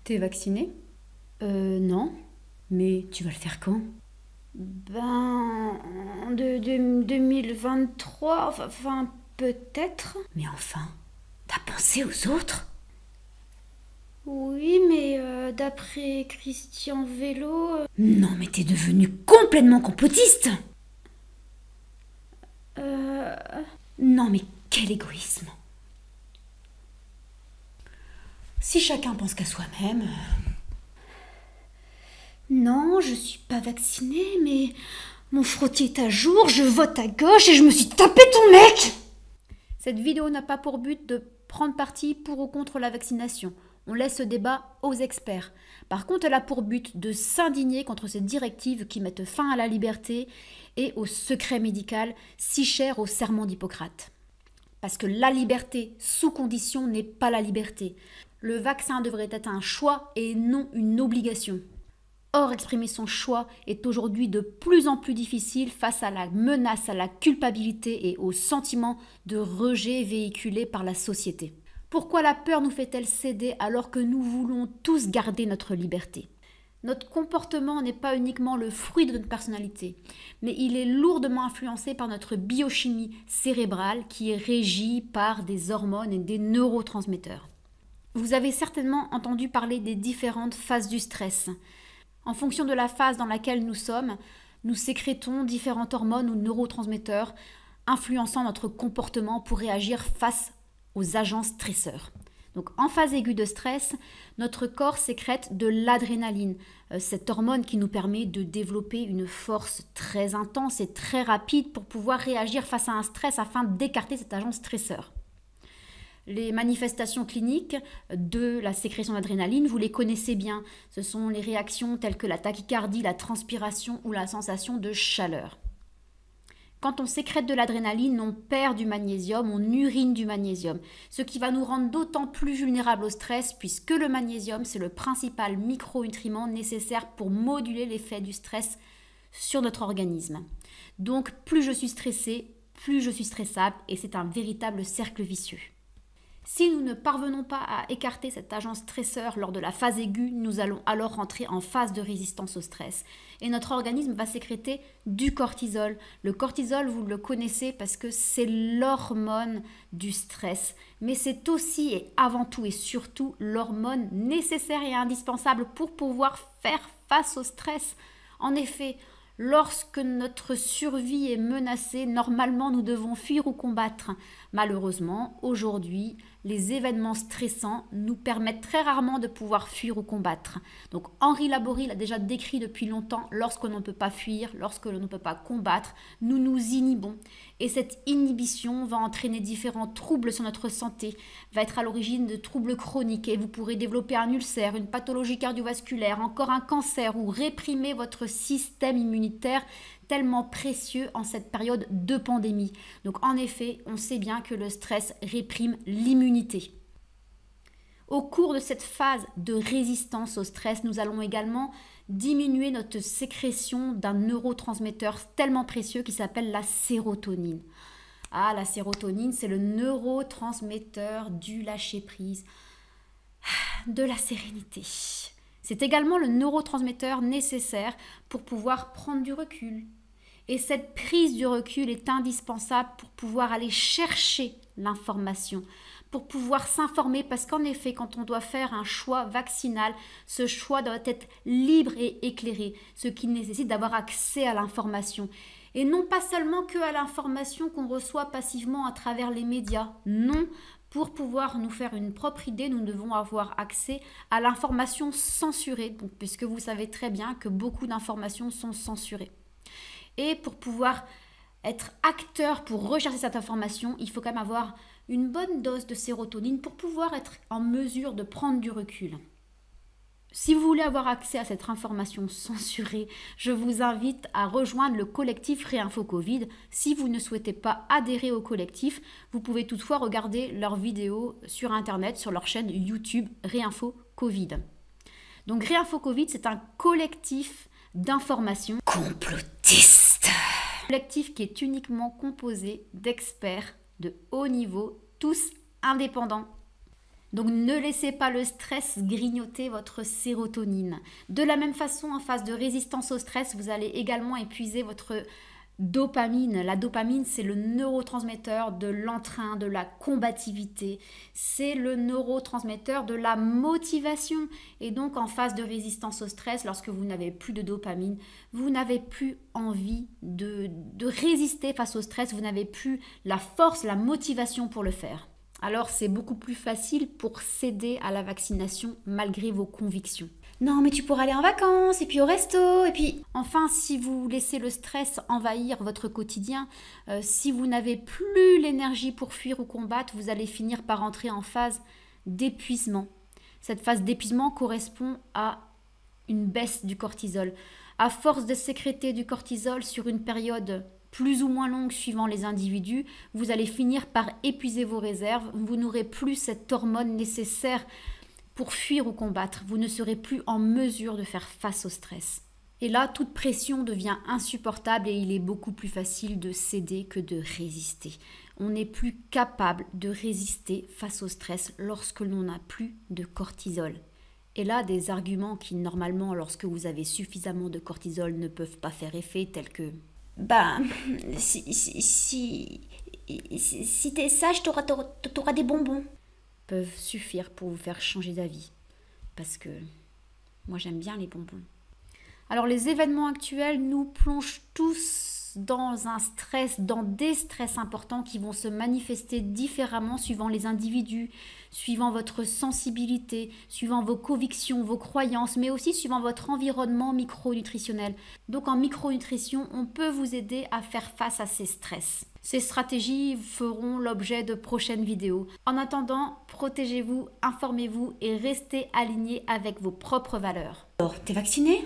T'es vacciné? Non. Mais tu vas le faire quand? Ben, 2023, enfin, peut-être. Mais enfin, t'as pensé aux autres? Oui, mais d'après Christian Vélo... Non, mais t'es devenu complètement complotiste! euh, Non, mais quel égoïsme! Si chacun pense qu'à soi-même... Non, je suis pas vaccinée, mais mon frottis est à jour, je vote à gauche et je me suis tapé ton mec! Cette vidéo n'a pas pour but de prendre parti pour ou contre la vaccination. On laisse ce débat aux experts. Par contre, elle a pour but de s'indigner contre ces directives qui mettent fin à la liberté et au secret médical si cher au serment d'Hippocrate. Parce que la liberté sous condition n'est pas la liberté. Le vaccin devrait être un choix et non une obligation. Or, exprimer son choix est aujourd'hui de plus en plus difficile face à la menace, à la culpabilité et au sentiment de rejet véhiculé par la société. Pourquoi la peur nous fait-elle céder alors que nous voulons tous garder notre liberté ? Notre comportement n'est pas uniquement le fruit de notre personnalité, mais il est lourdement influencé par notre biochimie cérébrale qui est régie par des hormones et des neurotransmetteurs. Vous avez certainement entendu parler des différentes phases du stress. En fonction de la phase dans laquelle nous sommes, nous sécrétons différentes hormones ou neurotransmetteurs influençant notre comportement pour réagir face aux agents stresseurs. Donc en phase aiguë de stress, notre corps sécrète de l'adrénaline, cette hormone qui nous permet de développer une force très intense et très rapide pour pouvoir réagir face à un stress afin d'écarter cet agent stresseur. Les manifestations cliniques de la sécrétion d'adrénaline, vous les connaissez bien. Ce sont les réactions telles que la tachycardie, la transpiration ou la sensation de chaleur. Quand on sécrète de l'adrénaline, on perd du magnésium, on urine du magnésium, ce qui va nous rendre d'autant plus vulnérables au stress puisque le magnésium, c'est le principal micronutriment nécessaire pour moduler l'effet du stress sur notre organisme. Donc plus je suis stressée, plus je suis stressable et c'est un véritable cercle vicieux. Si nous ne parvenons pas à écarter cet agent stresseur lors de la phase aiguë, nous allons alors rentrer en phase de résistance au stress. Et notre organisme va sécréter du cortisol. Le cortisol, vous le connaissez parce que c'est l'hormone du stress. Mais c'est aussi et avant tout et surtout l'hormone nécessaire et indispensable pour pouvoir faire face au stress. En effet, lorsque notre survie est menacée, normalement nous devons fuir ou combattre. Malheureusement, aujourd'hui, les événements stressants nous permettent très rarement de pouvoir fuir ou combattre. Donc Henri Laborie l'a déjà décrit depuis longtemps, lorsque l'on ne peut pas fuir, lorsque l'on ne peut pas combattre, nous nous inhibons. Et cette inhibition va entraîner différents troubles sur notre santé, va être à l'origine de troubles chroniques et vous pourrez développer un ulcère, une pathologie cardiovasculaire, encore un cancer ou réprimer votre système immunitaire tellement précieux en cette période de pandémie. Donc en effet, on sait bien que le stress réprime l'immunité. Au cours de cette phase de résistance au stress, nous allons également diminuer notre sécrétion d'un neurotransmetteur tellement précieux qui s'appelle la sérotonine. Ah, la sérotonine, c'est le neurotransmetteur du lâcher-prise, de la sérénité. C'est également le neurotransmetteur nécessaire pour pouvoir prendre du recul. Et cette prise du recul est indispensable pour pouvoir aller chercher l'information, pour pouvoir s'informer, parce qu'en effet, quand on doit faire un choix vaccinal, ce choix doit être libre et éclairé, ce qui nécessite d'avoir accès à l'information. Et non pas seulement que à l'information qu'on reçoit passivement à travers les médias, non. Pour pouvoir nous faire une propre idée, nous devons avoir accès à l'information censurée, donc, puisque vous savez très bien que beaucoup d'informations sont censurées. Et pour pouvoir être acteur, pour rechercher cette information, il faut quand même avoir une bonne dose de sérotonine pour pouvoir être en mesure de prendre du recul. Si vous voulez avoir accès à cette information censurée, je vous invite à rejoindre le collectif Réinfo Covid. Si vous ne souhaitez pas adhérer au collectif, vous pouvez toutefois regarder leurs vidéos sur Internet, sur leur chaîne YouTube Réinfo Covid. Donc Réinfo Covid, c'est un collectif d'information Complotiste. collectif qui est uniquement composé d'experts de haut niveau, tous indépendants. Donc ne laissez pas le stress grignoter votre sérotonine. De la même façon, en phase de résistance au stress, vous allez également épuiser votre dopamine. La dopamine, c'est le neurotransmetteur de l'entrain, de la combativité. C'est le neurotransmetteur de la motivation. Et donc, en phase de résistance au stress, lorsque vous n'avez plus de dopamine, vous n'avez plus envie de résister face au stress. Vous n'avez plus la force, la motivation pour le faire. Alors, c'est beaucoup plus facile pour céder à la vaccination malgré vos convictions. Non, mais tu pourras aller en vacances, et puis au resto, et puis... Enfin, si vous laissez le stress envahir votre quotidien, si vous n'avez plus l'énergie pour fuir ou combattre, vous allez finir par entrer en phase d'épuisement. Cette phase d'épuisement correspond à une baisse du cortisol. À force de sécréter du cortisol sur une période plus ou moins longue suivant les individus, vous allez finir par épuiser vos réserves. Vous n'aurez plus cette hormone nécessaire pour fuir ou combattre. Vous ne serez plus en mesure de faire face au stress. Et là, toute pression devient insupportable et il est beaucoup plus facile de céder que de résister. On n'est plus capable de résister face au stress lorsque l'on n'a plus de cortisol. Et là, des arguments qui, normalement, lorsque vous avez suffisamment de cortisol, ne peuvent pas faire effet, tels que... Si t'es sage, t'auras des bonbons. Peuvent suffire pour vous faire changer d'avis. Parce que moi, j'aime bien les bonbons. Alors, les événements actuels nous plongent tous dans un stress, dans des stress importants qui vont se manifester différemment suivant les individus, suivant votre sensibilité, suivant vos convictions, vos croyances, mais aussi suivant votre environnement micronutritionnel. Donc en micronutrition, on peut vous aider à faire face à ces stress. Ces stratégies feront l'objet de prochaines vidéos. En attendant, protégez-vous, informez-vous et restez alignés avec vos propres valeurs. Alors, t'es vacciné ?